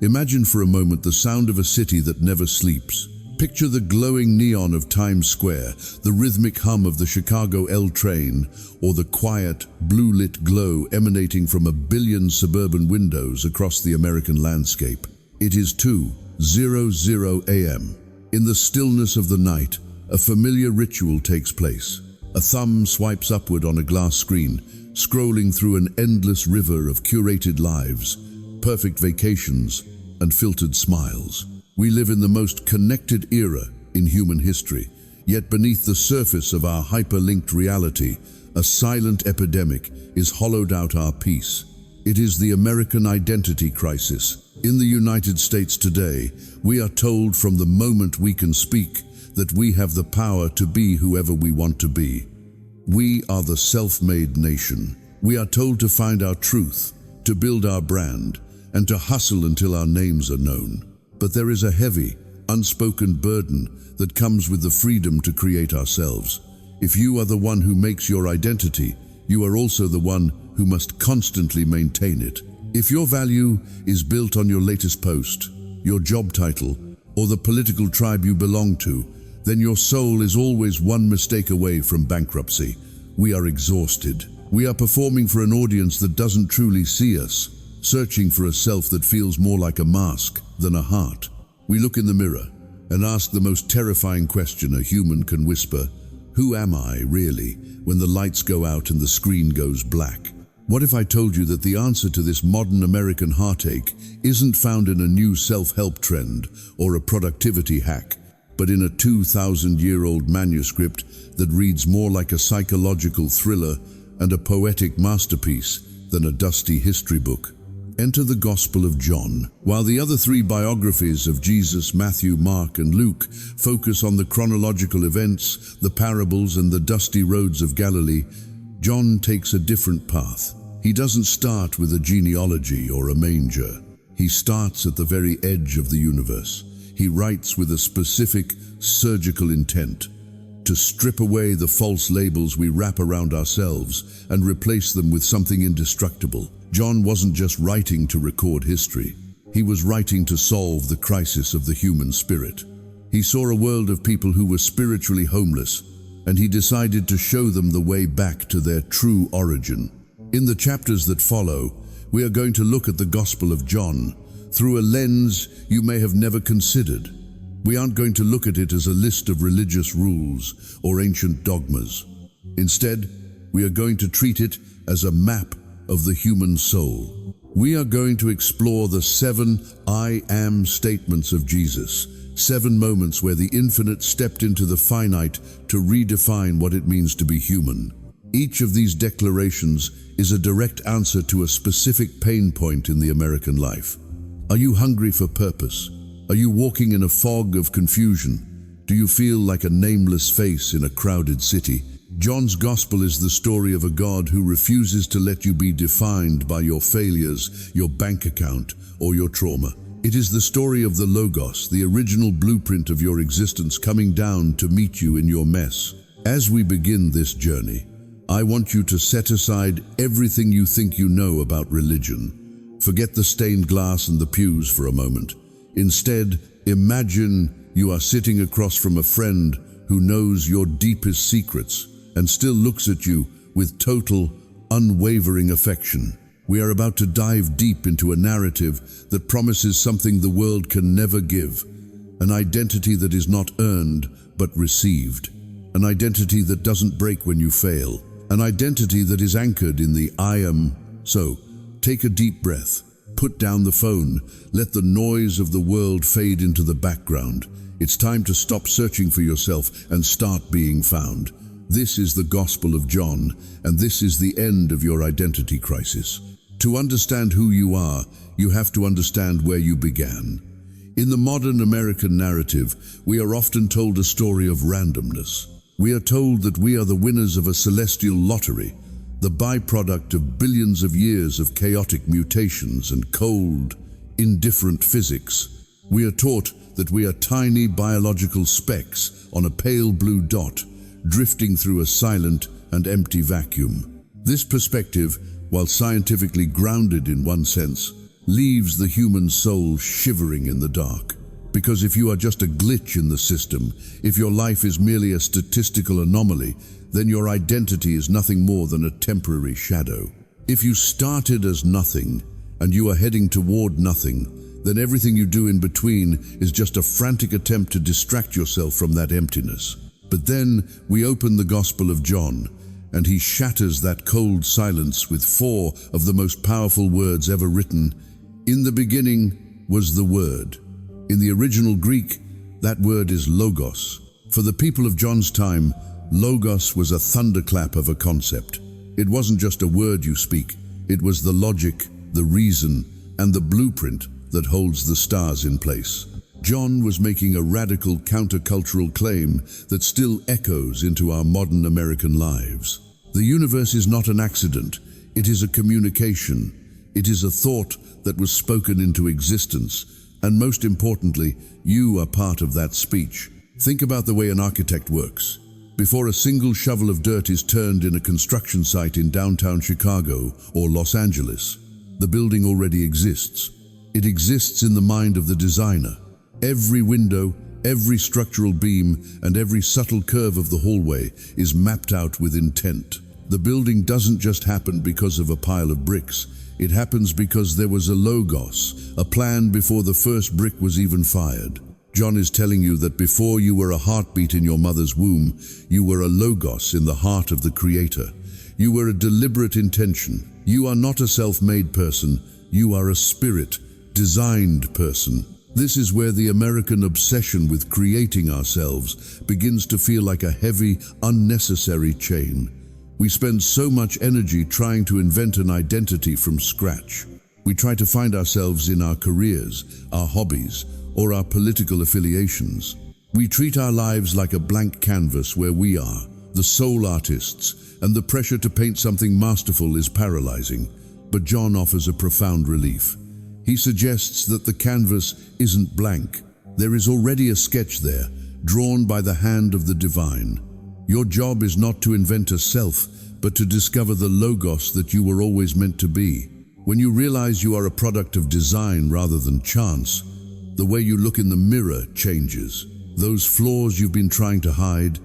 Imagine for a moment the sound of a city that never sleeps. Picture the glowing neon of Times Square, the rhythmic hum of the Chicago L train, or the quiet, blue-lit glow emanating from a billion suburban windows across the American landscape. It is 2:00 a.m. In the stillness of the night, a familiar ritual takes place. A thumb swipes upward on a glass screen, scrolling through an endless river of curated lives, perfect vacations, and filtered smiles. We live in the most connected era in human history, yet beneath the surface of our hyperlinked reality, a silent epidemic is hollowed out our peace. It is the American identity crisis. In the United States today, we are told from the moment we can speak that we have the power to be whoever we want to be. We are the self-made nation. We are told to find our truth, to build our brand, and to hustle until our names are known. But there is a heavy, unspoken burden that comes with the freedom to create ourselves. If you are the one who makes your identity, you are also the one who must constantly maintain it. If your value is built on your latest post, your job title, or the political tribe you belong to, then your soul is always one mistake away from bankruptcy. We are exhausted. We are performing for an audience that doesn't truly see us, searching for a self that feels more like a mask than a heart. We look in the mirror and ask the most terrifying question a human can whisper: who am I, really, when the lights go out and the screen goes black? What if I told you that the answer to this modern American heartache isn't found in a new self-help trend or a productivity hack, but in a 2,000-year-old manuscript that reads more like a psychological thriller and a poetic masterpiece than a dusty history book? Enter the Gospel of John. While the other three biographies of Jesus, Matthew, Mark, and Luke, focus on the chronological events, the parables, and the dusty roads of Galilee, John takes a different path. He doesn't start with a genealogy or a manger. He starts at the very edge of the universe. He writes with a specific, surgical intent: to strip away the false labels we wrap around ourselves and replace them with something indestructible. John wasn't just writing to record history. He was writing to solve the crisis of the human spirit. He saw a world of people who were spiritually homeless, and he decided to show them the way back to their true origin. In the chapters that follow, we are going to look at the Gospel of John through a lens you may have never considered. We aren't going to look at it as a list of religious rules or ancient dogmas. Instead, we are going to treat it as a map of the human soul. We are going to explore the 7 I am statements of Jesus, 7 moments where the infinite stepped into the finite to redefine what it means to be human. Each of these declarations is a direct answer to a specific pain point in the American life. Are you hungry for purpose? Are you walking in a fog of confusion? Do you feel like a nameless face in a crowded city? John's Gospel is the story of a God who refuses to let you be defined by your failures, your bank account, or your trauma. It is the story of the Logos, the original blueprint of your existence, coming down to meet you in your mess. As we begin this journey, I want you to set aside everything you think you know about religion. Forget the stained glass and the pews for a moment. Instead, imagine you are sitting across from a friend who knows your deepest secrets and still looks at you with total, unwavering affection. We are about to dive deep into a narrative that promises something the world can never give, an identity that is not earned but received, an identity that doesn't break when you fail, an identity that is anchored in the I am. So, take a deep breath, put down the phone, let the noise of the world fade into the background. It's time to stop searching for yourself and start being found. This is the Gospel of John, and this is the end of your identity crisis. To understand who you are, you have to understand where you began. In the modern American narrative, we are often told a story of randomness. We are told that we are the winners of a celestial lottery, the byproduct of billions of years of chaotic mutations and cold, indifferent physics. We are taught that we are tiny biological specks on a pale blue dot, drifting through a silent and empty vacuum. This perspective, while scientifically grounded in one sense, leaves the human soul shivering in the dark. Because if you are just a glitch in the system, if your life is merely a statistical anomaly, then your identity is nothing more than a temporary shadow. If you started as nothing, and you are heading toward nothing, then everything you do in between is just a frantic attempt to distract yourself from that emptiness. But then we open the Gospel of John, and he shatters that cold silence with 4 of the most powerful words ever written. In the beginning was the Word. In the original Greek, that word is logos. For the people of John's time, logos was a thunderclap of a concept. It wasn't just a word you speak, it was the logic, the reason, and the blueprint that holds the stars in place. John was making a radical countercultural claim that still echoes into our modern American lives. The universe is not an accident, it is a communication. It is a thought that was spoken into existence, and most importantly, you are part of that speech. Think about the way an architect works. Before a single shovel of dirt is turned in a construction site in downtown Chicago or Los Angeles, the building already exists. It exists in the mind of the designer. Every window, every structural beam, and every subtle curve of the hallway is mapped out with intent. The building doesn't just happen because of a pile of bricks. It happens because there was a logos, a plan before the first brick was even fired. John is telling you that before you were a heartbeat in your mother's womb, you were a logos in the heart of the Creator. You were a deliberate intention. You are not a self-made person. You are a spirit, designed person. This is where the American obsession with creating ourselves begins to feel like a heavy, unnecessary chain. We spend so much energy trying to invent an identity from scratch. We try to find ourselves in our careers, our hobbies, or our political affiliations. We treat our lives like a blank canvas where we are, the sole artists, and the pressure to paint something masterful is paralyzing. But John offers a profound relief. He suggests that the canvas isn't blank. There is already a sketch there, drawn by the hand of the divine. Your job is not to invent a self, but to discover the logos that you were always meant to be. When you realize you are a product of design rather than chance, the way you look in the mirror changes. Those flaws you've been trying to hide,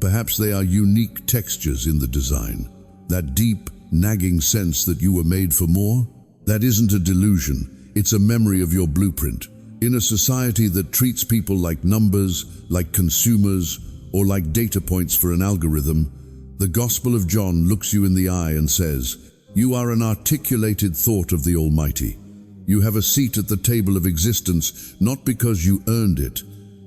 perhaps they are unique textures in the design. That deep, nagging sense that you were made for more, that isn't a delusion, it's a memory of your blueprint. In a society that treats people like numbers, like consumers, or like data points for an algorithm, the Gospel of John looks you in the eye and says, "You are an articulated thought of the Almighty. You have a seat at the table of existence, not because you earned it,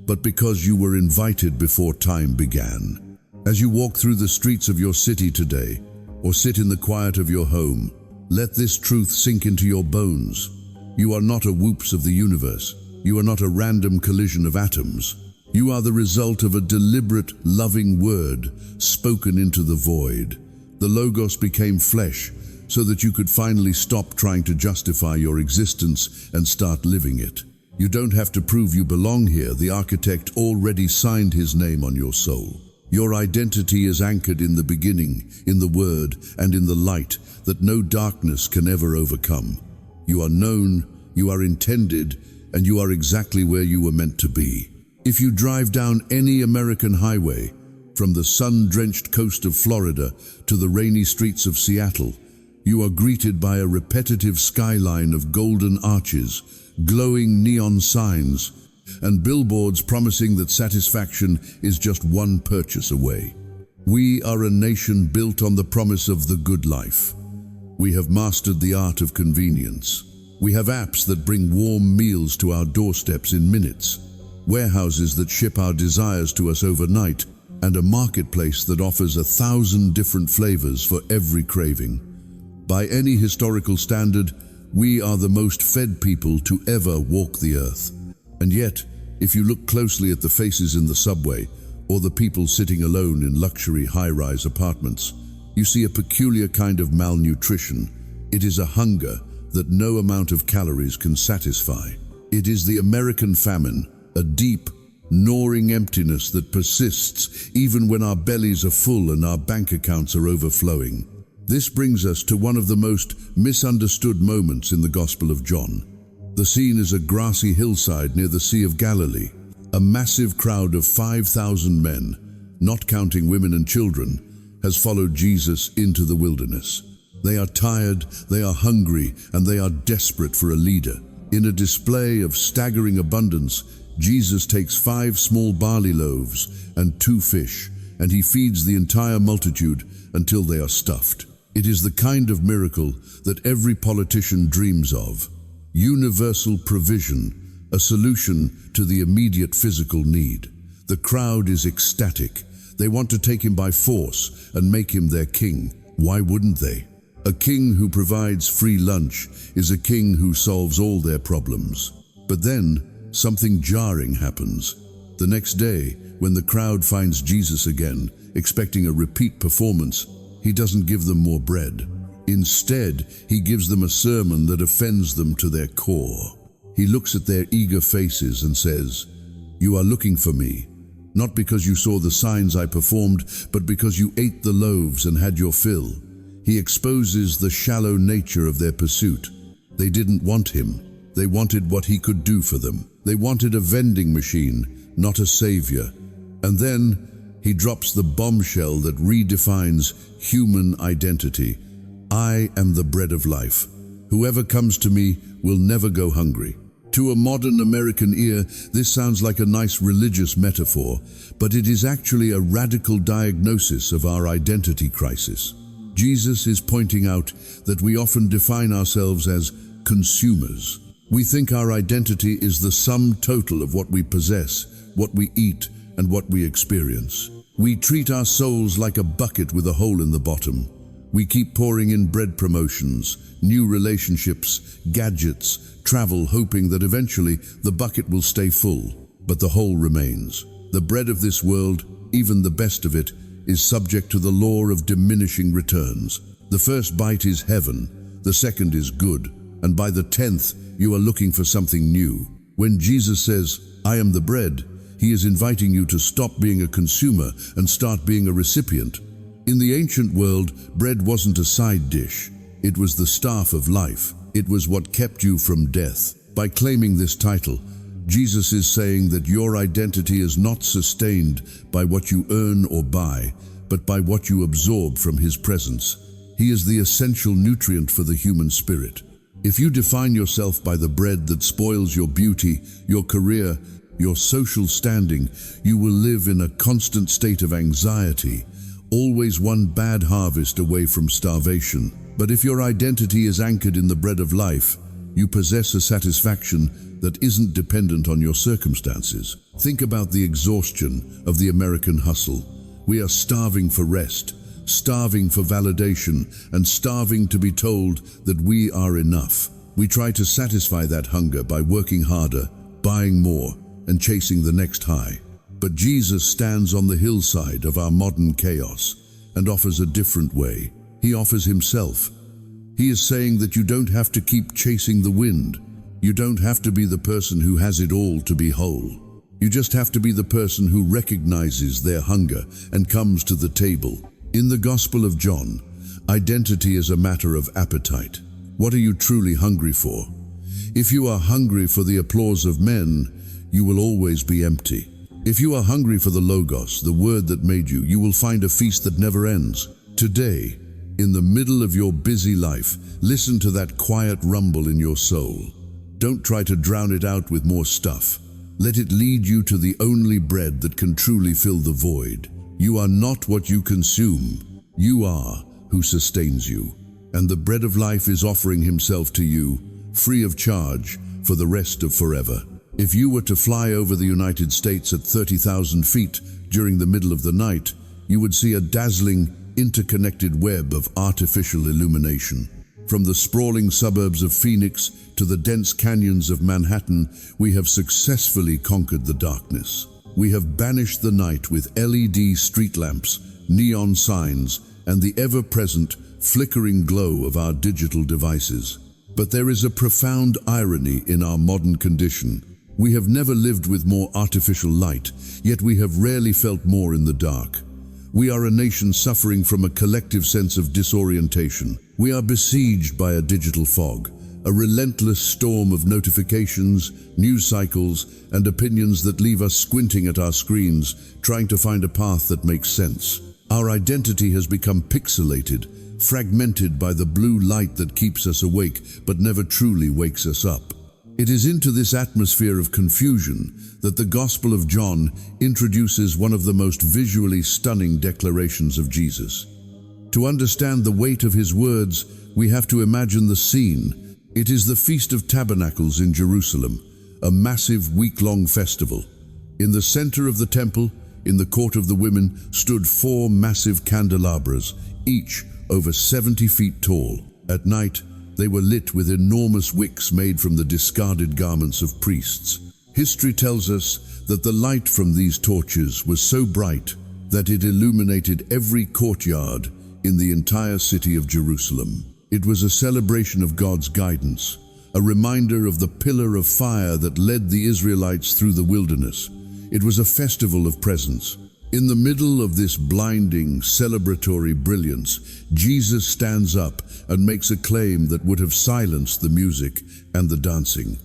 but because you were invited before time began." As you walk through the streets of your city today, or sit in the quiet of your home, let this truth sink into your bones. You are not a whoops of the universe. You are not a random collision of atoms. You are the result of a deliberate, loving word spoken into the void. The Logos became flesh so that you could finally stop trying to justify your existence and start living it. You don't have to prove you belong here. The architect already signed his name on your soul. Your identity is anchored in the beginning, in the Word, and in the light that no darkness can ever overcome. You are known, you are intended, and you are exactly where you were meant to be. If you drive down any American highway, from the sun-drenched coast of Florida to the rainy streets of Seattle, you are greeted by a repetitive skyline of golden arches, glowing neon signs, and billboards promising that satisfaction is just one purchase away. We are a nation built on the promise of the good life. We have mastered the art of convenience. We have apps that bring warm meals to our doorsteps in minutes, warehouses that ship our desires to us overnight, and a marketplace that offers 1,000 different flavors for every craving. By any historical standard, we are the most fed people to ever walk the earth. And yet, if you look closely at the faces in the subway, or the people sitting alone in luxury high-rise apartments, you see a peculiar kind of malnutrition. It is a hunger that no amount of calories can satisfy. It is the American famine, a deep, gnawing emptiness that persists even when our bellies are full and our bank accounts are overflowing. This brings us to one of the most misunderstood moments in the Gospel of John. The scene is a grassy hillside near the Sea of Galilee. A massive crowd of 5,000 men, not counting women and children, has followed Jesus into the wilderness. They are tired, they are hungry, and they are desperate for a leader. In a display of staggering abundance, Jesus takes 5 small barley loaves and 2 fish, and he feeds the entire multitude until they are stuffed. It is the kind of miracle that every politician dreams of. Universal provision, a solution to the immediate physical need. The crowd is ecstatic. They want to take him by force and make him their king. Why wouldn't they? A king who provides free lunch is a king who solves all their problems. But then, something jarring happens. The next day, when the crowd finds Jesus again, expecting a repeat performance, he doesn't give them more bread. Instead, he gives them a sermon that offends them to their core. He looks at their eager faces and says, "You are looking for me, not because you saw the signs I performed, but because you ate the loaves and had your fill." He exposes the shallow nature of their pursuit. They didn't want him. They wanted what he could do for them. They wanted a vending machine, not a savior. And then, he drops the bombshell that redefines human identity. "I am the bread of life. Whoever comes to me will never go hungry." To a modern American ear, this sounds like a nice religious metaphor, but it is actually a radical diagnosis of our identity crisis. Jesus is pointing out that we often define ourselves as consumers. We think our identity is the sum total of what we possess, what we eat, and what we experience. We treat our souls like a bucket with a hole in the bottom. We keep pouring in bread promotions, new relationships, gadgets, travel, hoping that eventually the bucket will stay full, but the hole remains. The bread of this world, even the best of it, is subject to the law of diminishing returns. The first bite is heaven, the second is good, and by the 10th, you are looking for something new. When Jesus says, "I am the bread," he is inviting you to stop being a consumer and start being a recipient. In the ancient world, bread wasn't a side dish. It was the staff of life. It was what kept you from death. By claiming this title, Jesus is saying that your identity is not sustained by what you earn or buy, but by what you absorb from his presence. He is the essential nutrient for the human spirit. If you define yourself by the bread that spoils your beauty, your career, your social standing, you will live in a constant state of anxiety, always one bad harvest away from starvation. But if your identity is anchored in the bread of life, you possess a satisfaction that isn't dependent on your circumstances. Think about the exhaustion of the American hustle. We are starving for rest, starving for validation, and starving to be told that we are enough. We try to satisfy that hunger by working harder, buying more, and chasing the next high. But Jesus stands on the hillside of our modern chaos and offers a different way. He offers himself. He is saying that you don't have to keep chasing the wind. You don't have to be the person who has it all to be whole. You just have to be the person who recognizes their hunger and comes to the table. In the Gospel of John, identity is a matter of appetite. What are you truly hungry for? If you are hungry for the applause of men, you will always be empty. If you are hungry for the Logos, the word that made you, you will find a feast that never ends. Today, in the middle of your busy life, listen to that quiet rumble in your soul. Don't try to drown it out with more stuff. Let it lead you to the only bread that can truly fill the void. You are not what you consume. You are who sustains you. And the bread of life is offering himself to you, free of charge, for the rest of forever. If you were to fly over the United States at 30,000 feet during the middle of the night, you would see a dazzling, interconnected web of artificial illumination. From the sprawling suburbs of Phoenix to the dense canyons of Manhattan, we have successfully conquered the darkness. We have banished the night with LED street lamps, neon signs, and the ever-present, flickering glow of our digital devices. But there is a profound irony in our modern condition. We have never lived with more artificial light, yet we have rarely felt more in the dark. We are a nation suffering from a collective sense of disorientation. We are besieged by a digital fog, a relentless storm of notifications, news cycles, and opinions that leave us squinting at our screens, trying to find a path that makes sense. Our identity has become pixelated, fragmented by the blue light that keeps us awake but never truly wakes us up. It is into this atmosphere of confusion that the Gospel of John introduces one of the most visually stunning declarations of Jesus. To understand the weight of his words, we have to imagine the scene. It is the Feast of Tabernacles in Jerusalem, a massive week-long festival. In the center of the temple, in the court of the women, stood 4 massive candelabras, each over 70 feet tall. At night, they were lit with enormous wicks made from the discarded garments of priests. History tells us that the light from these torches was so bright that it illuminated every courtyard in the entire city of Jerusalem. It was a celebration of God's guidance, a reminder of the pillar of fire that led the Israelites through the wilderness. It was a festival of presence. In the middle of this blinding, celebratory brilliance, Jesus stands up and makes a claim that would have silenced the music and the dancing.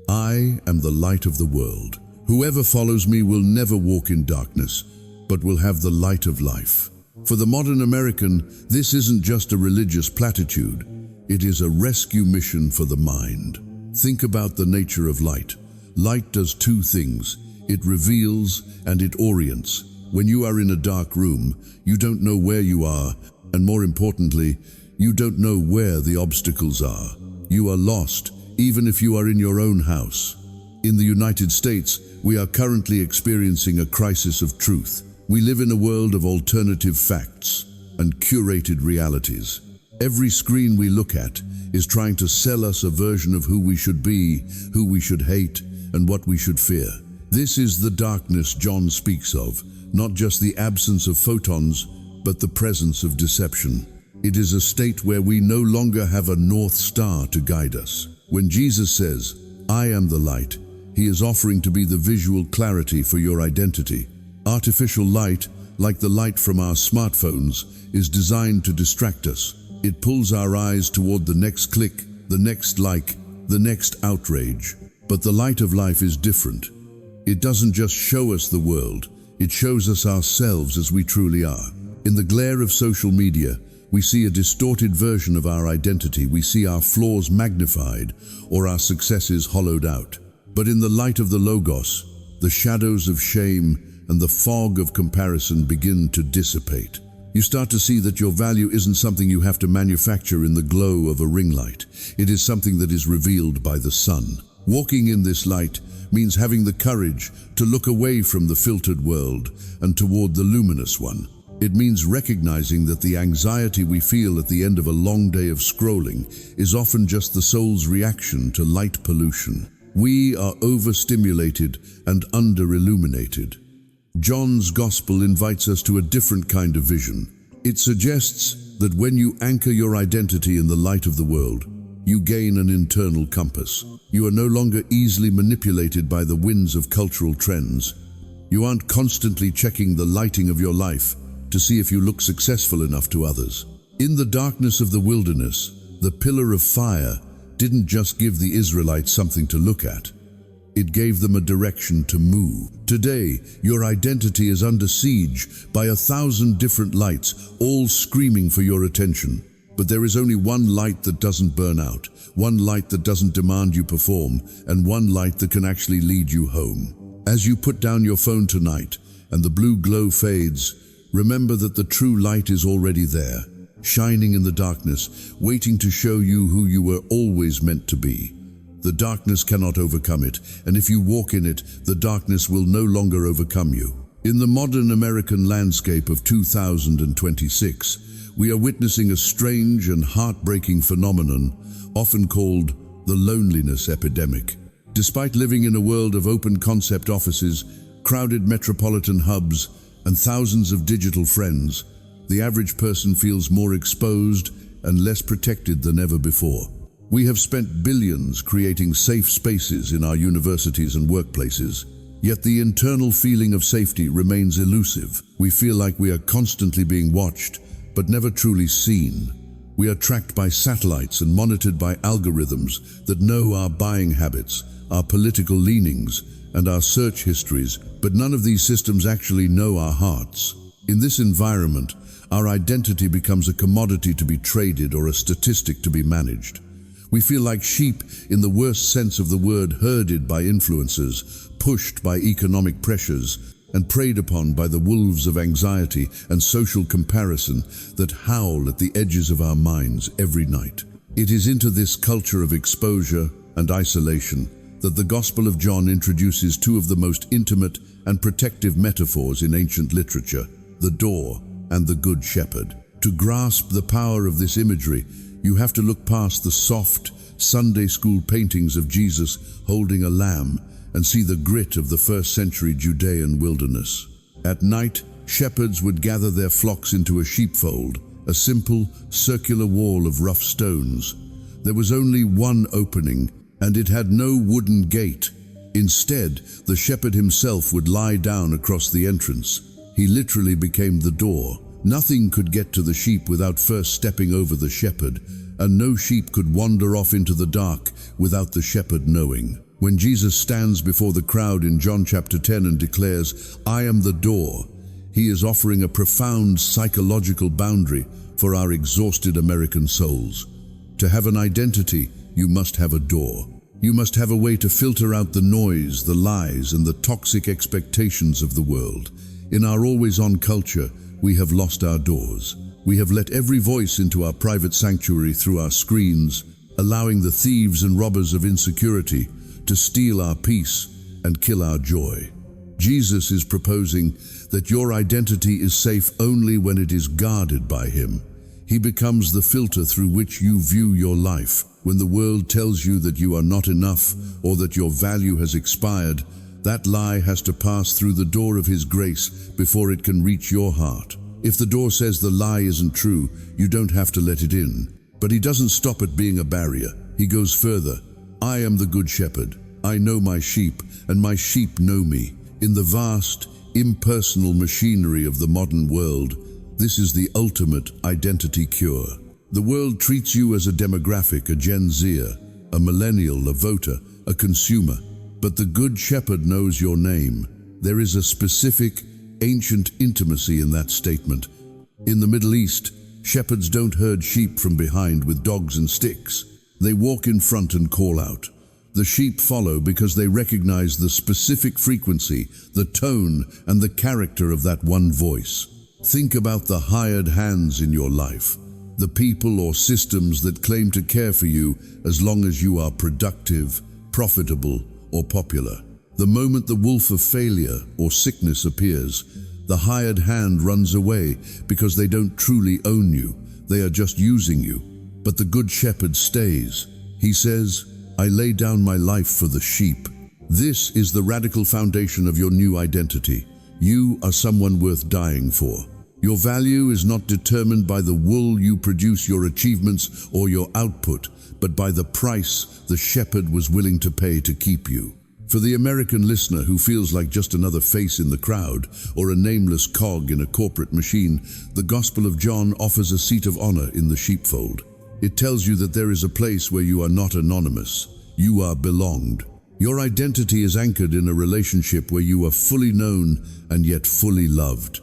I am the light of the world. Whoever follows me will never walk in darkness, but will have the light of life. For the modern American, this isn't just a religious platitude. It is a rescue mission for the mind. Think about the nature of light. Light does 2 things. It reveals and it orients. When you are in a dark room, you don't know where you are, and more importantly, you don't know where the obstacles are. You are lost, even if you are in your own house. In the United States, we are currently experiencing a crisis of truth. We live in a world of alternative facts and curated realities. Every screen we look at is trying to sell us a version of who we should be, who we should hate, and what we should fear. This is the darkness John speaks of. Not just the absence of photons, but the presence of deception. It is a state where we no longer have a North Star to guide us. When Jesus says, "I am the light," he is offering to be the visual clarity for your identity. Artificial light, like the light from our smartphones, is designed to distract us. It pulls our eyes toward the next click, the next like, the next outrage. But the light of life is different. It doesn't just show us the world. It shows us ourselves as we truly are. In the glare of social media, we see a distorted version of our identity. We see our flaws magnified or our successes hollowed out. But in the light of the Logos, the shadows of shame and the fog of comparison begin to dissipate. You start to see that your value isn't something you have to manufacture in the glow of a ring light. It is something that is revealed by the sun. Walking in this light means having the courage to look away from the filtered world and toward the luminous one. It means recognizing that the anxiety we feel at the end of a long day of scrolling is often just the soul's reaction to light pollution. We are overstimulated and under-illuminated. John's Gospel invites us to a different kind of vision. It suggests that when you anchor your identity in the light of the world, you gain an internal compass. You are no longer easily manipulated by the winds of cultural trends. You aren't constantly checking the lighting of your life to see if you look successful enough to others. In the darkness of the wilderness, the pillar of fire didn't just give the Israelites something to look at. It gave them a direction to move. Today, your identity is under siege by 1,000 different lights, all screaming for your attention. But there is only one light that doesn't burn out, one light that doesn't demand you perform, and one light that can actually lead you home. As you put down your phone tonight and the blue glow fades, remember that the true light is already there, shining in the darkness, waiting to show you who you were always meant to be. The darkness cannot overcome it, and if you walk in it, the darkness will no longer overcome you. In the modern American landscape of 2026, we are witnessing a strange and heartbreaking phenomenon, often called the loneliness epidemic. Despite living in a world of open concept offices, crowded metropolitan hubs, and thousands of digital friends, the average person feels more exposed and less protected than ever before. We have spent billions creating safe spaces in our universities and workplaces, Yet the internal feeling of safety remains elusive. We feel like we are constantly being watched, but never truly seen. We are tracked by satellites and monitored by algorithms that know our buying habits, our political leanings, and our search histories, but none of these systems actually know our hearts. In this environment, our identity becomes a commodity to be traded or a statistic to be managed. We feel like sheep in the worst sense of the word, herded by influencers, pushed by economic pressures, and preyed upon by the wolves of anxiety and social comparison that howl at the edges of our minds every night. It is into this culture of exposure and isolation that the Gospel of John introduces two of the most intimate and protective metaphors in ancient literature, the door and the Good Shepherd. To grasp the power of this imagery, you have to look past the soft, Sunday school paintings of Jesus holding a lamb and see the grit of the first-century Judean wilderness. At night, shepherds would gather their flocks into a sheepfold, a simple, circular wall of rough stones. There was only one opening, and it had no wooden gate. Instead, the shepherd himself would lie down across the entrance. He literally became the door. Nothing could get to the sheep without first stepping over the shepherd, and no sheep could wander off into the dark without the shepherd knowing. When Jesus stands before the crowd in John chapter 10 and declares, "I am the door," he is offering a profound psychological boundary for our exhausted American souls. To have an identity, you must have a door. You must have a way to filter out the noise, the lies, and the toxic expectations of the world. In our always-on culture, we have lost our doors. We have let every voice into our private sanctuary through our screens, allowing the thieves and robbers of insecurity to steal our peace and kill our joy. Jesus is proposing that your identity is safe only when it is guarded by Him. He becomes the filter through which you view your life. When the world tells you that you are not enough or that your value has expired, that lie has to pass through the door of His grace before it can reach your heart. If the door says the lie isn't true, you don't have to let it in. But He doesn't stop at being a barrier. He goes further. "I am the Good Shepherd. I know my sheep, and my sheep know me." In the vast, impersonal machinery of the modern world, this is the ultimate identity cure. The world treats you as a demographic, a Gen Zer, a millennial, a voter, a consumer. But the Good Shepherd knows your name. There is a specific, ancient intimacy in that statement. In the Middle East, shepherds don't herd sheep from behind with dogs and sticks. They walk in front and call out. The sheep follow because they recognize the specific frequency, the tone, and the character of that one voice. Think about the hired hands in your life, the people or systems that claim to care for you as long as you are productive, profitable, or popular. The moment the wolf of failure or sickness appears, the hired hand runs away because they don't truly own you. They are just using you. But the Good Shepherd stays. He says, "I lay down my life for the sheep." This is the radical foundation of your new identity. You are someone worth dying for. Your value is not determined by the wool you produce, your achievements, or your output, but by the price the shepherd was willing to pay to keep you. For the American listener who feels like just another face in the crowd or a nameless cog in a corporate machine, the Gospel of John offers a seat of honor in the sheepfold. It tells you that there is a place where you are not anonymous. You are belonged. Your identity is anchored in a relationship where you are fully known and yet fully loved.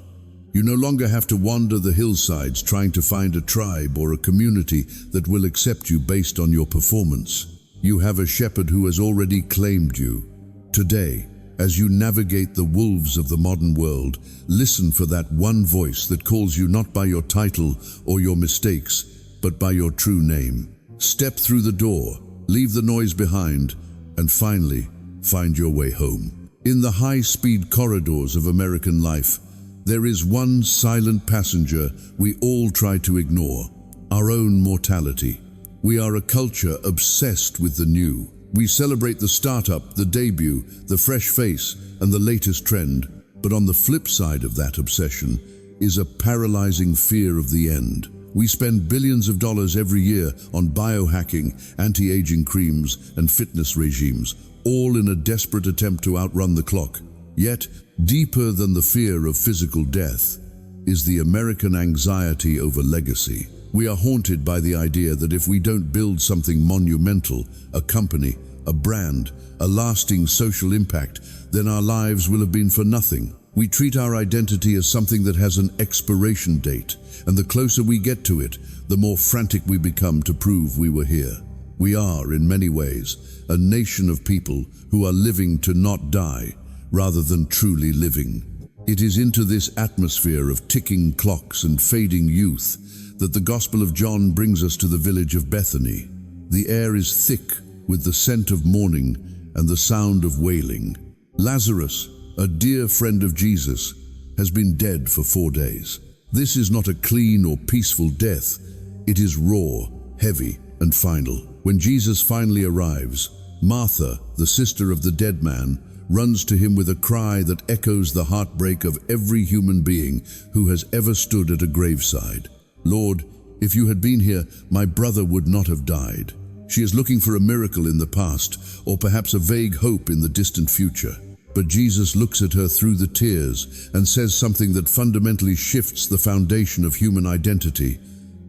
You no longer have to wander the hillsides trying to find a tribe or a community that will accept you based on your performance. You have a shepherd who has already claimed you. Today, as you navigate the wolves of the modern world, listen for that one voice that calls you not by your title or your mistakes, but by your true name. Step through the door, leave the noise behind, and finally, find your way home. In the high-speed corridors of American life, there is one silent passenger we all try to ignore: our own mortality. We are a culture obsessed with the new. We celebrate the startup, the debut, the fresh face, and the latest trend. But on the flip side of that obsession is a paralyzing fear of the end. We spend billions of dollars every year on biohacking, anti-aging creams, and fitness regimes, all in a desperate attempt to outrun the clock. Yet, deeper than the fear of physical death is the American anxiety over legacy. We are haunted by the idea that if we don't build something monumental, a company, a brand, a lasting social impact, then our lives will have been for nothing. We treat our identity as something that has an expiration date, and the closer we get to it, the more frantic we become to prove we were here. We are, in many ways, a nation of people who are living to not die, rather than truly living. It is into this atmosphere of ticking clocks and fading youth that the Gospel of John brings us to the village of Bethany. The air is thick with the scent of mourning and the sound of wailing. Lazarus, a dear friend of Jesus, has been dead for 4 days. This is not a clean or peaceful death. It is raw, heavy, and final. When Jesus finally arrives, Martha, the sister of the dead man, runs to him with a cry that echoes the heartbreak of every human being who has ever stood at a graveside. "Lord, if you had been here, my brother would not have died." She is looking for a miracle in the past, or perhaps a vague hope in the distant future. But Jesus looks at her through the tears and says something that fundamentally shifts the foundation of human identity.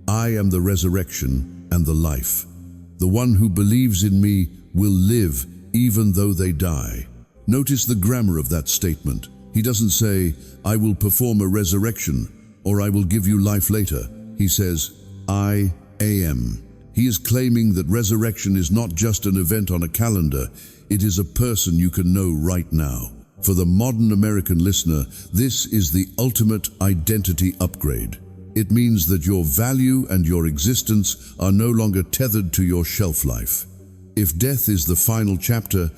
"I am the resurrection and the life. The one who believes in me will live even though they die." Notice the grammar of that statement. He doesn't say, "I will perform a resurrection," or "I will give you life later." He says, "I am." He is claiming that resurrection is not just an event on a calendar, it is a person you can know right now. For the modern American listener, this is the ultimate identity upgrade. It means that your value and your existence are no longer tethered to your shelf life. If death is the final chapter,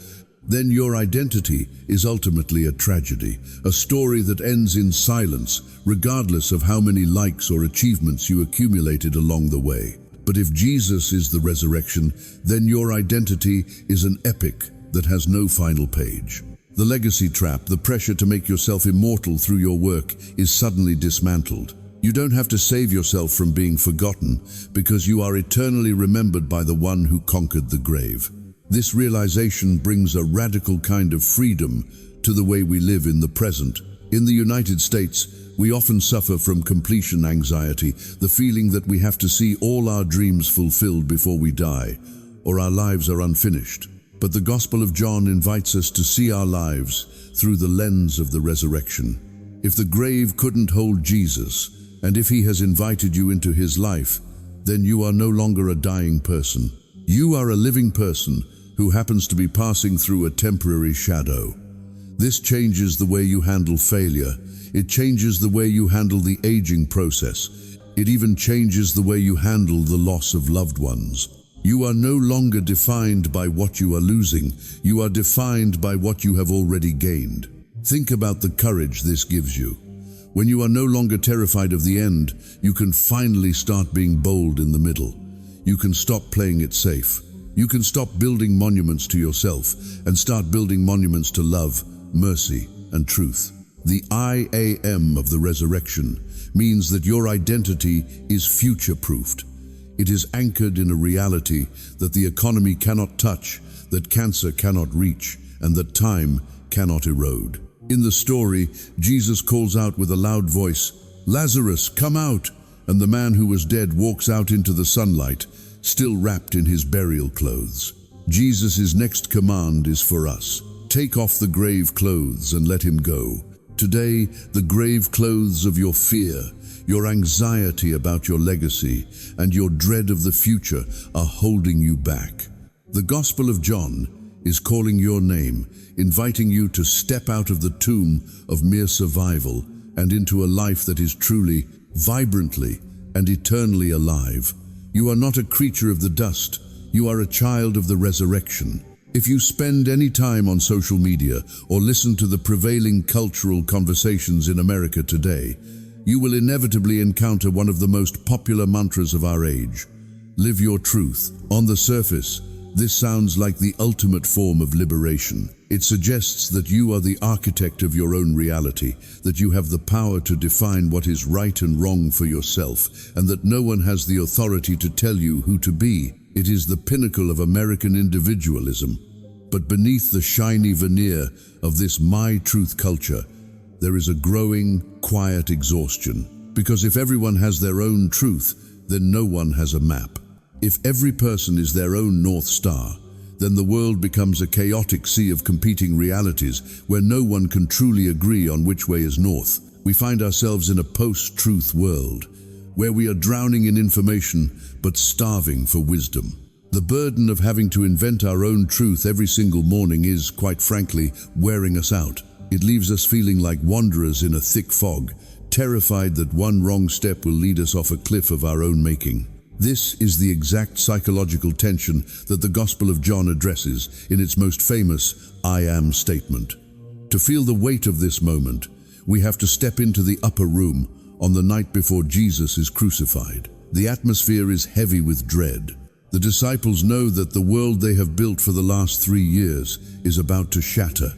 then your identity is ultimately a tragedy, a story that ends in silence, regardless of how many likes or achievements you accumulated along the way. But if Jesus is the resurrection, then your identity is an epic that has no final page. The legacy trap, the pressure to make yourself immortal through your work, is suddenly dismantled. You don't have to save yourself from being forgotten, because you are eternally remembered by the one who conquered the grave. This realization brings a radical kind of freedom to the way we live in the present. In the United States, we often suffer from completion anxiety, the feeling that we have to see all our dreams fulfilled before we die, or our lives are unfinished. But the Gospel of John invites us to see our lives through the lens of the resurrection. If the grave couldn't hold Jesus, and if he has invited you into his life, then you are no longer a dying person. You are a living person who happens to be passing through a temporary shadow. This changes the way you handle failure. It changes the way you handle the aging process. It even changes the way you handle the loss of loved ones. You are no longer defined by what you are losing. You are defined by what you have already gained. Think about the courage this gives you. When you are no longer terrified of the end, you can finally start being bold in the middle. You can stop playing it safe. You can stop building monuments to yourself and start building monuments to love, mercy, and truth. The I am of the resurrection means that your identity is future-proofed. It is anchored in a reality that the economy cannot touch, that cancer cannot reach, and that time cannot erode. In the story, Jesus calls out with a loud voice, "Lazarus, come out!" And the man who was dead walks out into the sunlight, still wrapped in his burial clothes. Jesus' next command is for us. Take off the grave clothes and let him go. Today, the grave clothes of your fear, your anxiety about your legacy, and your dread of the future are holding you back. The Gospel of John is calling your name, inviting you to step out of the tomb of mere survival and into a life that is truly, vibrantly, and eternally alive. You are not a creature of the dust. You are a child of the resurrection. If you spend any time on social media or listen to the prevailing cultural conversations in America today, you will inevitably encounter one of the most popular mantras of our age: live your truth. On the surface, this sounds like the ultimate form of liberation. It suggests that you are the architect of your own reality, that you have the power to define what is right and wrong for yourself, and that no one has the authority to tell you who to be. It is the pinnacle of American individualism. But beneath the shiny veneer of this my truth culture, there is a growing, quiet exhaustion. Because if everyone has their own truth, then no one has a map. If every person is their own North Star, then the world becomes a chaotic sea of competing realities where no one can truly agree on which way is north. We find ourselves in a post-truth world, where we are drowning in information but starving for wisdom. The burden of having to invent our own truth every single morning is, quite frankly, wearing us out. It leaves us feeling like wanderers in a thick fog, terrified that one wrong step will lead us off a cliff of our own making. This is the exact psychological tension that the Gospel of John addresses in its most famous "I am" statement. To feel the weight of this moment, we have to step into the upper room on the night before Jesus is crucified. The atmosphere is heavy with dread. The disciples know that the world they have built for the last 3 years is about to shatter.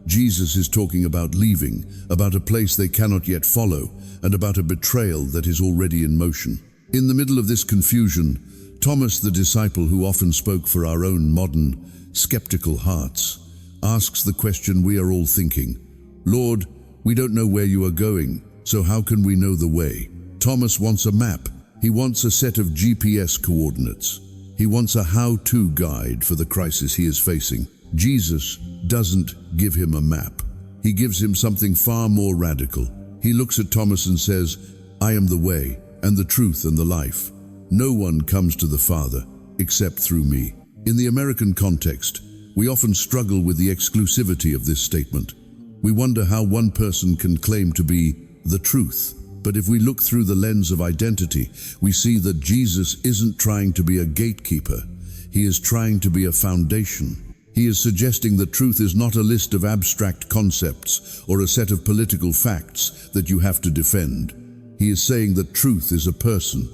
Jesus is talking about leaving, about a place they cannot yet follow, and about a betrayal that is already in motion. In the middle of this confusion, Thomas, the disciple who often spoke for our own modern, skeptical hearts, asks the question we are all thinking: "Lord, we don't know where you are going, so how can we know the way?" Thomas wants a map. He wants a set of GPS coordinates. He wants a how-to guide for the crisis he is facing. Jesus doesn't give him a map. He gives him something far more radical. He looks at Thomas and says, "I am the way, and the truth, and the life. No one comes to the Father except through me." In the American context, we often struggle with the exclusivity of this statement. We wonder how one person can claim to be the truth. But if we look through the lens of identity, we see that Jesus isn't trying to be a gatekeeper. He is trying to be a foundation. He is suggesting that truth is not a list of abstract concepts or a set of political facts that you have to defend. He is saying that truth is a person.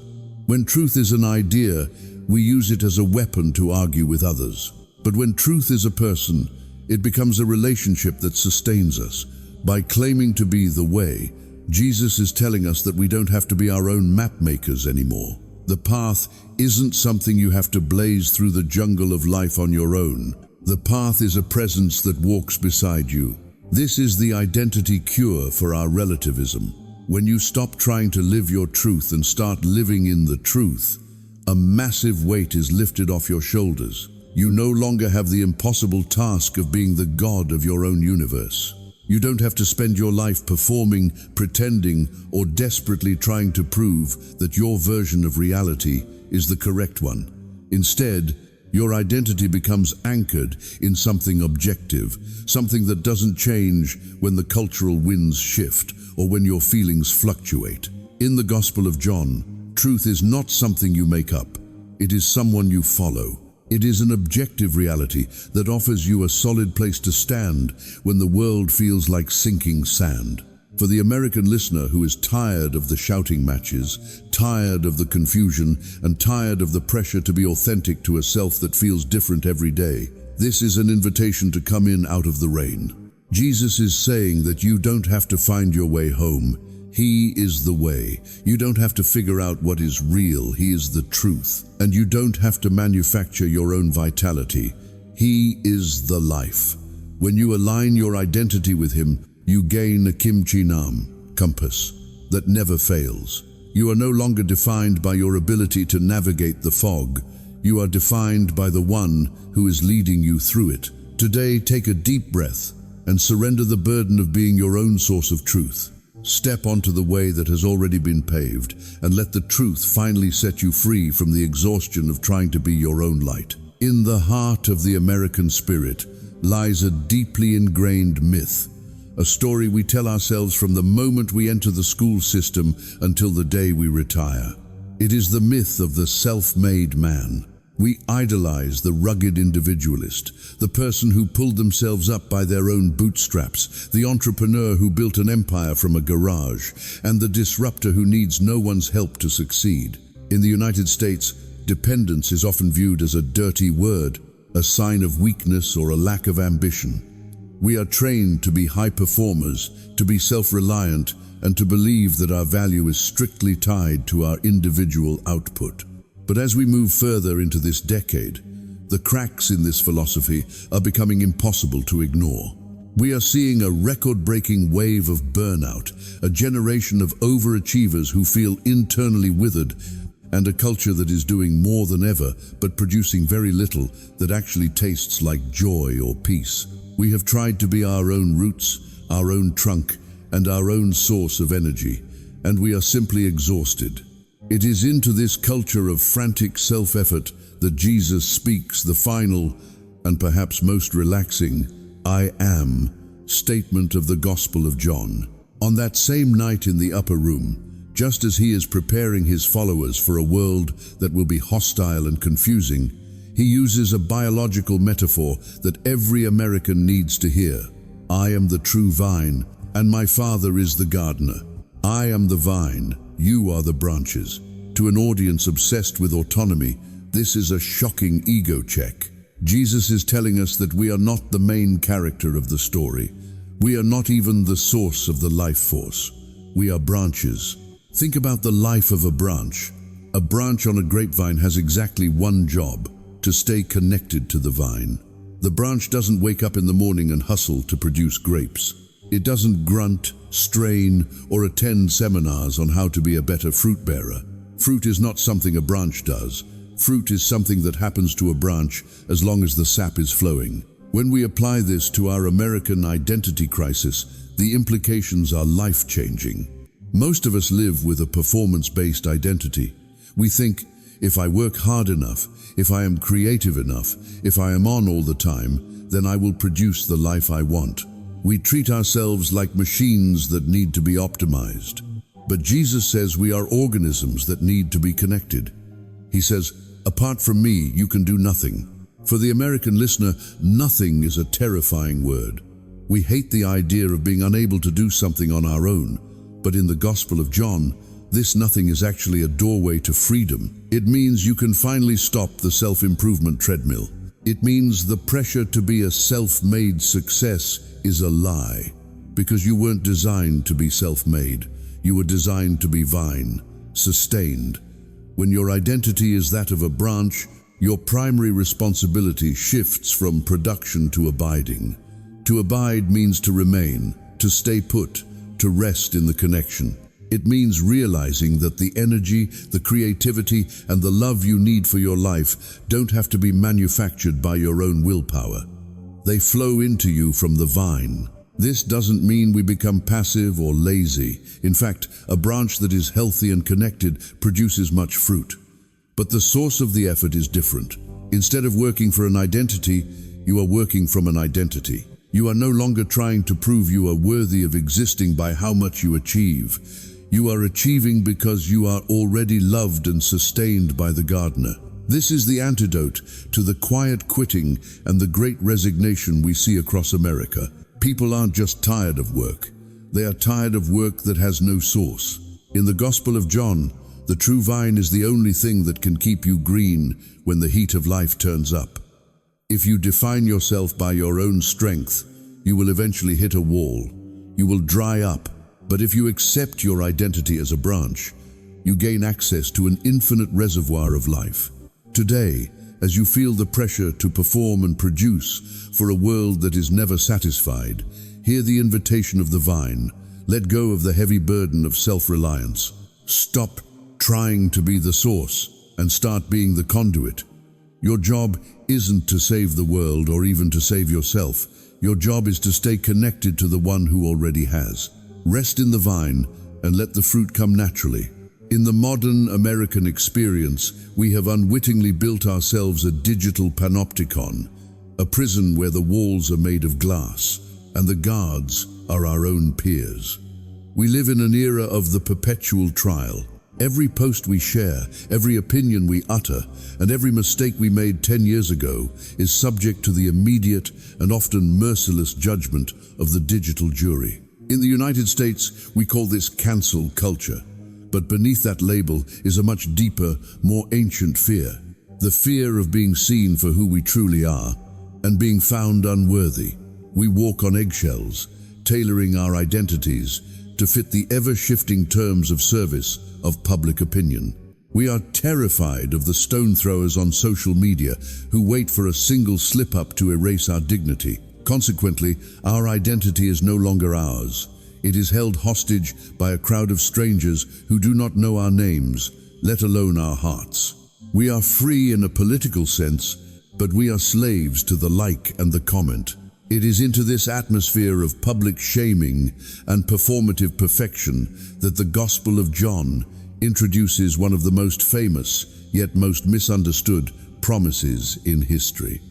When truth is an idea, we use it as a weapon to argue with others. But when truth is a person, it becomes a relationship that sustains us. By claiming to be the way, Jesus is telling us that we don't have to be our own map makers anymore. The path isn't something you have to blaze through the jungle of life on your own. The path is a presence that walks beside you. This is the identity cure for our relativism. When you stop trying to live your truth and start living in the truth, a massive weight is lifted off your shoulders. You no longer have the impossible task of being the god of your own universe. You don't have to spend your life performing, pretending, or desperately trying to prove that your version of reality is the correct one. Instead, your identity becomes anchored in something objective, something that doesn't change when the cultural winds shift or when your feelings fluctuate. In the Gospel of John, truth is not something you make up. It is someone you follow. It is an objective reality that offers you a solid place to stand when the world feels like sinking sand. For the American listener who is tired of the shouting matches, tired of the confusion, and tired of the pressure to be authentic to a self that feels different every day, this is an invitation to come in out of the rain. Jesus is saying that you don't have to find your way home. He is the way. You don't have to figure out what is real. He is the truth. And you don't have to manufacture your own vitality. He is the life. When you align your identity with him, you gain a kimchi nam, compass, that never fails. You are no longer defined by your ability to navigate the fog. You are defined by the one who is leading you through it. Today, take a deep breath and surrender the burden of being your own source of truth. Step onto the way that has already been paved and let the truth finally set you free from the exhaustion of trying to be your own light. In the heart of the American spirit lies a deeply ingrained myth, a story we tell ourselves from the moment we enter the school system until the day we retire. It is the myth of the self-made man. We idolize the rugged individualist, the person who pulled themselves up by their own bootstraps, the entrepreneur who built an empire from a garage, and the disruptor who needs no one's help to succeed. In the United States, dependence is often viewed as a dirty word, a sign of weakness or a lack of ambition. We are trained to be high performers, to be self-reliant, and to believe that our value is strictly tied to our individual output. But as we move further into this decade, The cracks in this philosophy are becoming impossible to ignore. We are seeing a record-breaking wave of burnout, a generation of overachievers who feel internally withered, and a culture that is doing more than ever but producing very little that actually tastes like joy or peace. We have tried to be our own roots, our own trunk, and our own source of energy, and we are simply exhausted. It is into this culture of frantic self-effort that Jesus speaks the final, and perhaps most relaxing, "I am" statement of the Gospel of John. On that same night in the upper room, just as he is preparing his followers for a world that will be hostile and confusing, he uses a biological metaphor that every American needs to hear. "I am the true vine, and my Father is the gardener. I am the vine, you are the branches." To an audience obsessed with autonomy, this is a shocking ego check. Jesus is telling us that we are not the main character of the story. We are not even the source of the life force. We are branches. Think about the life of a branch. A branch on a grapevine has exactly one job: to stay connected to the vine. The branch doesn't wake up in the morning and hustle to produce grapes. It doesn't grunt, strain, or attend seminars on how to be a better fruit bearer. Fruit is not something a branch does. Fruit is something that happens to a branch as long as the sap is flowing. When we apply this to our American identity crisis, the implications are life-changing. Most of us live with a performance-based identity. We think, if I work hard enough, if I am creative enough, if I am on all the time, then I will produce the life I want. We treat ourselves like machines that need to be optimized. But Jesus says we are organisms that need to be connected. He says, "Apart from me, you can do nothing." For the American listener, nothing is a terrifying word. We hate the idea of being unable to do something on our own. But in the Gospel of John, this nothing is actually a doorway to freedom. It means you can finally stop the self-improvement treadmill. It means the pressure to be a self-made success is a lie, because you weren't designed to be self-made. You were designed to be vine, sustained. When your identity is that of a branch, your primary responsibility shifts from production to abiding. To abide means to remain, to stay put, to rest in the connection. It means realizing that the energy, the creativity, and the love you need for your life don't have to be manufactured by your own willpower. They flow into you from the vine. This doesn't mean we become passive or lazy. In fact, a branch that is healthy and connected produces much fruit. But the source of the effort is different. Instead of working for an identity, you are working from an identity. You are no longer trying to prove you are worthy of existing by how much you achieve. You are achieving because you are already loved and sustained by the gardener. This is the antidote to the quiet quitting and the great resignation we see across America. People aren't just tired of work. They are tired of work that has no source. In the Gospel of John, the true vine is the only thing that can keep you green when the heat of life turns up. If you define yourself by your own strength, you will eventually hit a wall. You will dry up. But if you accept your identity as a branch, you gain access to an infinite reservoir of life. Today, as you feel the pressure to perform and produce for a world that is never satisfied, hear the invitation of the vine. Let go of the heavy burden of self-reliance. Stop trying to be the source and start being the conduit. Your job isn't to save the world or even to save yourself. Your job is to stay connected to the one who already has. Rest in the vine and let the fruit come naturally. In the modern American experience, we have unwittingly built ourselves a digital panopticon, a prison where the walls are made of glass and the guards are our own peers. We live in an era of the perpetual trial. Every post we share, every opinion we utter, and every mistake we made 10 years ago is subject to the immediate and often merciless judgment of the digital jury. In the United States, we call this cancel culture. But beneath that label is a much deeper, more ancient fear. The fear of being seen for who we truly are and being found unworthy. We walk on eggshells, tailoring our identities to fit the ever-shifting terms of service of public opinion. We are terrified of the stone throwers on social media who wait for a single slip-up to erase our dignity. Consequently, our identity is no longer ours. It is held hostage by a crowd of strangers who do not know our names, let alone our hearts. We are free in a political sense, but we are slaves to the like and the comment. It is into this atmosphere of public shaming and performative perfection that the Gospel of John introduces one of the most famous, yet most misunderstood, promises in history.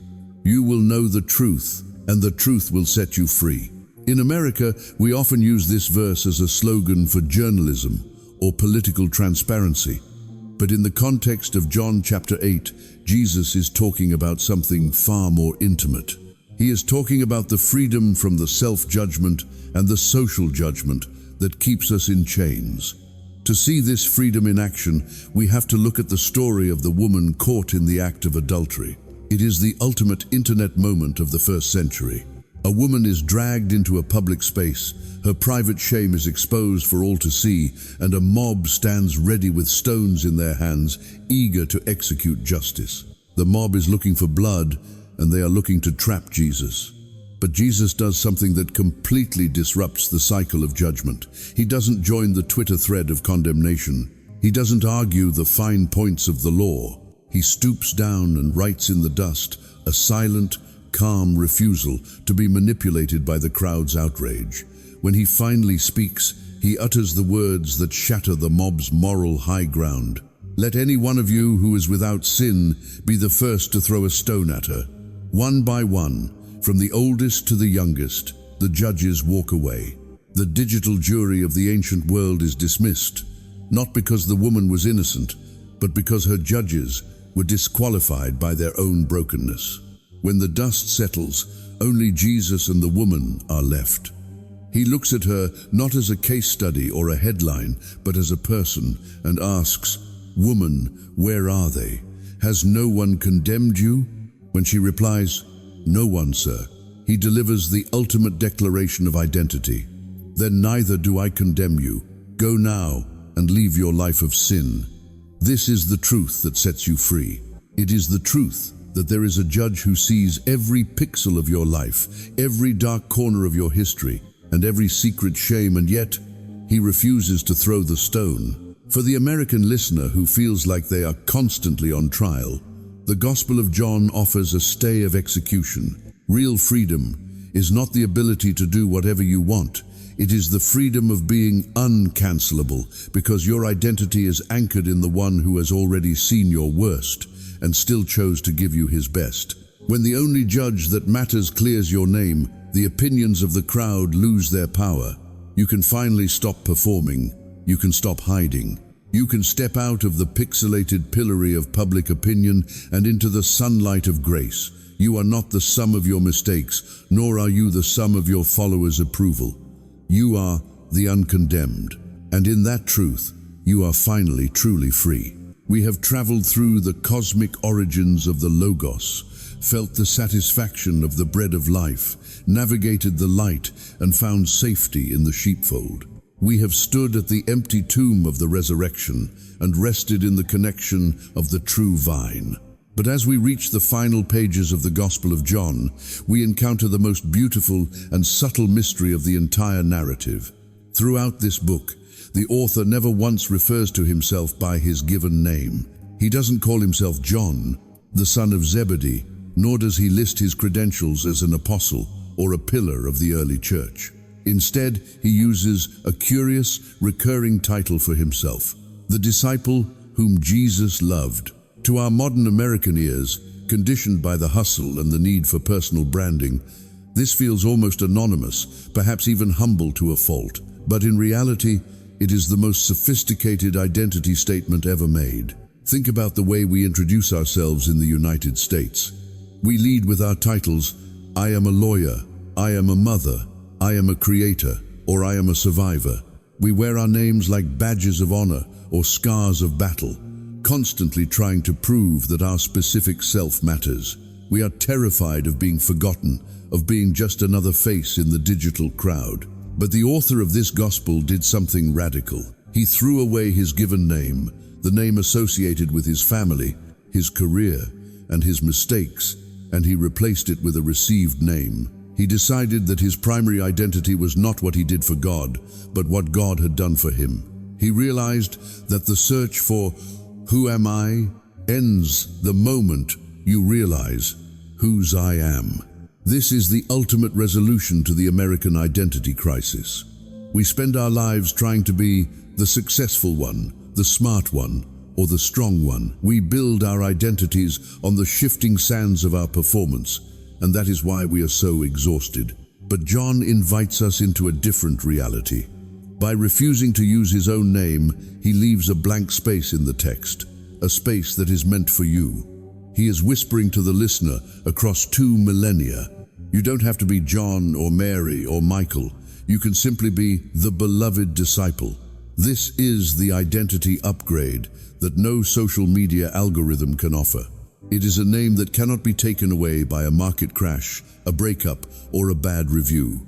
You will know the truth, and the truth will set you free. In America, we often use this verse as a slogan for journalism or political transparency. But in the context of John chapter 8, Jesus is talking about something far more intimate. He is talking about the freedom from the self-judgment and the social judgment that keeps us in chains. To see this freedom in action, we have to look at the story of the woman caught in the act of adultery. It is the ultimate internet moment of the first century. A woman is dragged into a public space, her private shame is exposed for all to see, and a mob stands ready with stones in their hands, eager to execute justice. The mob is looking for blood, and they are looking to trap Jesus. But Jesus does something that completely disrupts the cycle of judgment. He doesn't join the Twitter thread of condemnation. He doesn't argue the fine points of the law. He stoops down and writes in the dust a silent, calm refusal to be manipulated by the crowd's outrage. When he finally speaks, he utters the words that shatter the mob's moral high ground. Let any one of you who is without sin be the first to throw a stone at her. One by one, from the oldest to the youngest, the judges walk away. The digital jury of the ancient world is dismissed, not because the woman was innocent, but because her judges were disqualified by their own brokenness. When the dust settles, only Jesus and the woman are left. He looks at her not as a case study or a headline, but as a person, and asks, "Woman, where are they? Has no one condemned you?" When she replies, "No one, sir," he delivers the ultimate declaration of identity. "Then neither do I condemn you. Go now and leave your life of sin." This is the truth that sets you free. It is the truth that there is a judge who sees every pixel of your life, every dark corner of your history, and every secret shame, and yet he refuses to throw the stone. For the American listener who feels like they are constantly on trial, the Gospel of John offers a stay of execution. Real freedom is not the ability to do whatever you want. It is the freedom of being uncancelable, because your identity is anchored in the one who has already seen your worst and still chose to give you his best. When the only judge that matters clears your name, the opinions of the crowd lose their power. You can finally stop performing. You can stop hiding. You can step out of the pixelated pillory of public opinion and into the sunlight of grace. You are not the sum of your mistakes, nor are you the sum of your followers' approval. You are the uncondemned, and in that truth, you are finally truly free. We have traveled through the cosmic origins of the Logos, felt the satisfaction of the bread of life, navigated the light, and found safety in the sheepfold. We have stood at the empty tomb of the resurrection and rested in the connection of the true vine. But as we reach the final pages of the Gospel of John, we encounter the most beautiful and subtle mystery of the entire narrative. Throughout this book, the author never once refers to himself by his given name. He doesn't call himself John, the son of Zebedee, nor does he list his credentials as an apostle or a pillar of the early church. Instead, he uses a curious, recurring title for himself, the disciple whom Jesus loved. To our modern American ears, conditioned by the hustle and the need for personal branding, this feels almost anonymous, perhaps even humble to a fault. But in reality, it is the most sophisticated identity statement ever made. Think about the way we introduce ourselves in the United States. We lead with our titles: I am a lawyer, I am a mother, I am a creator, or I am a survivor. We wear our names like badges of honor or scars of battle, constantly trying to prove that our specific self matters. We are terrified of being forgotten, of being just another face in the digital crowd. But the author of this gospel did something radical. He threw away his given name, the name associated with his family, his career, and his mistakes, and he replaced it with a received name. He decided that his primary identity was not what he did for God, but what God had done for him. He realized that the search for "Who am I?" ends the moment you realize whose I am. This is the ultimate resolution to the American identity crisis. We spend our lives trying to be the successful one, the smart one, or the strong one. We build our identities on the shifting sands of our performance, and that is why we are so exhausted. But John invites us into a different reality. By refusing to use his own name, he leaves a blank space in the text, a space that is meant for you. He is whispering to the listener across 2 millennia. You don't have to be John or Mary or Michael. You can simply be the beloved disciple. This is the identity upgrade that no social media algorithm can offer. It is a name that cannot be taken away by a market crash, a breakup, or a bad review.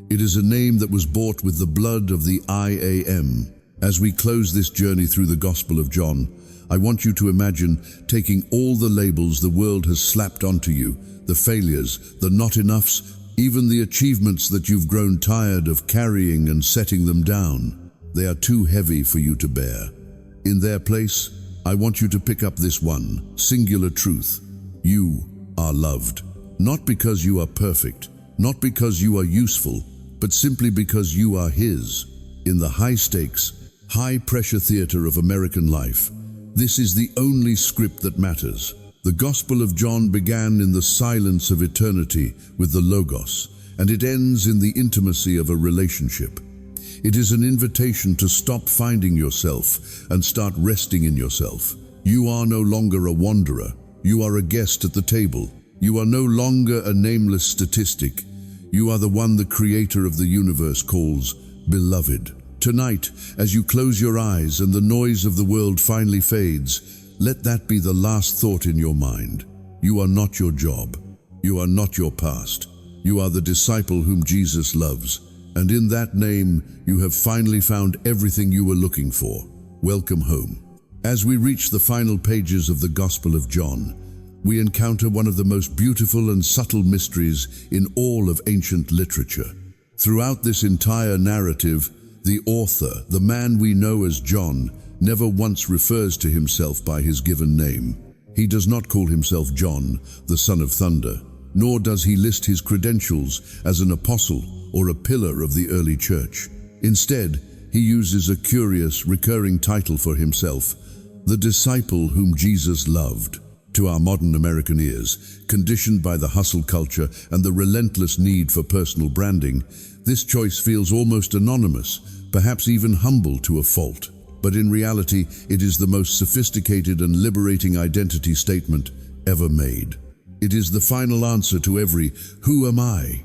It is a name that was bought with the blood of the I Am. As we close this journey through the Gospel of John, I want you to imagine taking all the labels the world has slapped onto you, the failures, the not enoughs, even the achievements that you've grown tired of carrying and setting them down. They are too heavy for you to bear. In their place, I want you to pick up this one singular truth. You are loved. Not because you are perfect, not because you are useful, but simply because you are His. In the high-stakes, high-pressure theater of American life, this is the only script that matters. The Gospel of John began in the silence of eternity with the Logos, and it ends in the intimacy of a relationship. It is an invitation to stop finding yourself and start resting in yourself. You are no longer a wanderer. You are a guest at the table. You are no longer a nameless statistic. You are the one the Creator of the universe calls beloved. Tonight, as you close your eyes and the noise of the world finally fades, let that be the last thought in your mind. You are not your job. You are not your past. You are the disciple whom Jesus loves. And in that name, you have finally found everything you were looking for. Welcome home. As we reach the final pages of the Gospel of John, we encounter one of the most beautiful and subtle mysteries in all of ancient literature. Throughout this entire narrative, the author, the man we know as John, never once refers to himself by his given name. He does not call himself John, the son of thunder, nor does he list his credentials as an apostle or a pillar of the early church. Instead, he uses a curious, recurring title for himself, the disciple whom Jesus loved. To our modern American ears, conditioned by the hustle culture and the relentless need for personal branding, this choice feels almost anonymous, perhaps even humble to a fault. But in reality, it is the most sophisticated and liberating identity statement ever made. It is the final answer to every "Who am I?"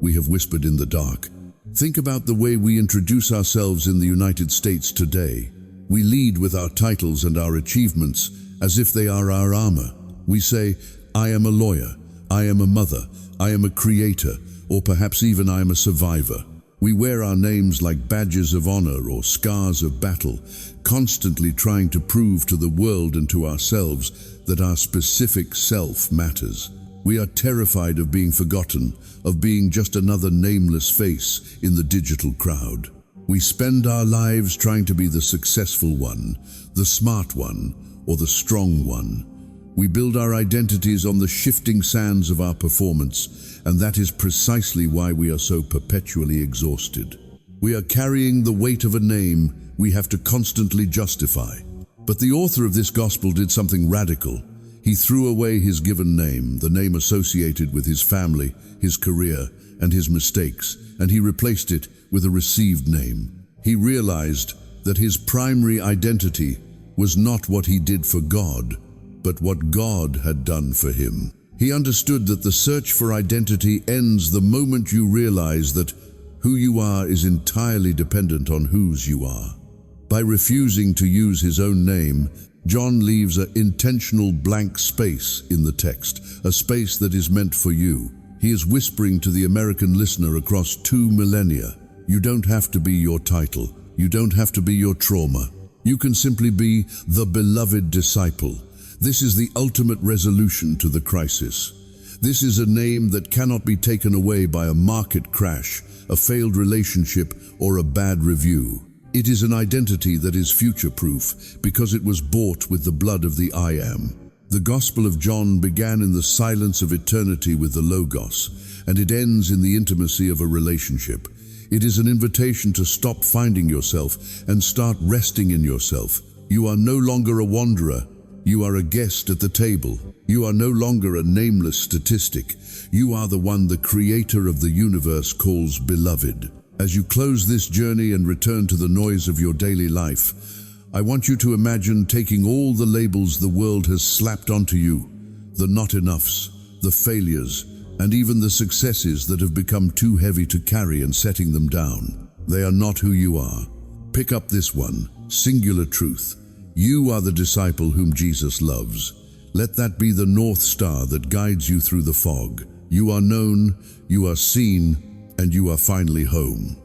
we have whispered in the dark. Think about the way we introduce ourselves in the United States today. We lead with our titles and our achievements as if they are our armor. We say, "I am a lawyer, I am a mother, I am a creator," or perhaps even "I am a survivor." We wear our names like badges of honor or scars of battle, constantly trying to prove to the world and to ourselves that our specific self matters. We are terrified of being forgotten, of being just another nameless face in the digital crowd. We spend our lives trying to be the successful one, the smart one, or the strong one. We build our identities on the shifting sands of our performance, and that is precisely why we are so perpetually exhausted. We are carrying the weight of a name we have to constantly justify. But the author of this gospel did something radical. He threw away his given name, the name associated with his family, his career, and his mistakes, and he replaced it with a received name. He realized that his primary identity was not what he did for God, but what God had done for him. He understood that the search for identity ends the moment you realize that who you are is entirely dependent on whose you are. By refusing to use his own name, John leaves an intentional blank space in the text, a space that is meant for you. He is whispering to the American listener across 2 millennia. You don't have to be your title. You don't have to be your trauma. You can simply be the beloved disciple. This is the ultimate resolution to the crisis. This is a name that cannot be taken away by a market crash, a failed relationship, or a bad review. It is an identity that is future-proof because it was bought with the blood of the I Am. The Gospel of John began in the silence of eternity with the Logos, and it ends in the intimacy of a relationship. It is an invitation to stop finding yourself and start resting in yourself. You are no longer a wanderer. You are a guest at the table. You are no longer a nameless statistic. You are the one the Creator of the universe calls beloved. As you close this journey and return to the noise of your daily life, I want you to imagine taking all the labels the world has slapped onto you, the not enoughs, the failures, and even the successes that have become too heavy to carry, and setting them down. They are not who you are. Pick up this one, singular truth. You are the disciple whom Jesus loves. Let that be the North Star that guides you through the fog. You are known, you are seen, and you are finally home.